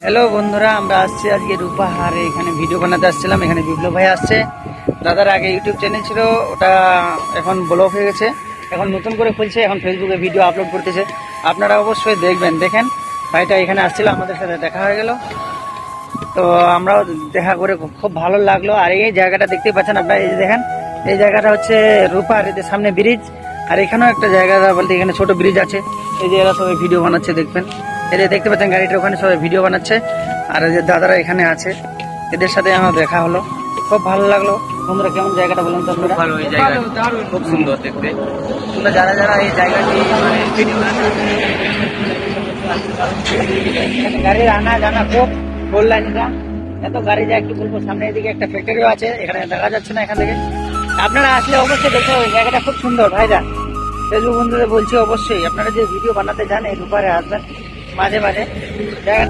Hello বন্ধুরা, আমরা আসছি আজকে রূপাহারে। এখানে ভিডিও বানাতে আসছিলাম। এখানে বিপ্লব ভাই আসছে। দাদার আগে ইউটিউব চ্যানেল ছিল, ওটা এখন ব্লক হয়ে গেছে। এখন নতুন করে খুলছে, এখন ফেসবুকে ভিডিও আপলোড করতেছে। আপনারা অবশ্যই দেখবেন। দেখেন, ভাইটা এখানে আসছিল, আমাদের সাথে দেখা হয়ে গেল। তো আমরাও দেখা করে খুব ভালো লাগলো। আর এই জায়গাটা দেখতে পাচ্ছেন আপনারা, এই যে দেখেন, এই জায়গাটা হচ্ছে রূপাহার। এদের সামনে ব্রিজ, আর এখানেও একটা জায়গা বলতে এখানে ছোট ব্রিজ আছে। এই যে এরা সবাই ভিডিও বানাচ্ছে, দেখবেন। এই যে দেখতে পাচ্ছেন গাড়িটা ওখানে সবাই ভিডিও বানাচ্ছে। আর এই যে দাদারা এখানে আছে, এদের সাথে আমার দেখা হলো, খুব ভালো লাগলো। তোমরা কেমন জায়গাটা বলুন তো আপনারা? ভালো, এই জায়গা খুব সুন্দর দেখতে। তোমরা যারা যারা এই জায়গাটি মানে ভিডিও গাড়ির আনা জানা খুব ফোর লাইনটা, এত গাড়ি যায় কি বলবো। সামনে এদিকে একটা ফ্যাক্টরিও আছে, এখানে দেখা যাচ্ছে না এখান থেকে। আপনারা আসলে অবশ্যই দেখতে হবে, জায়গাটা খুব সুন্দর। ভাইরা ফেসবুক বন্ধুদের বলছি, অবশ্যই আপনারা যে ভিডিও বানাতে যান এই রূপারে আসবেন মাঝে মাঝে। জায়গা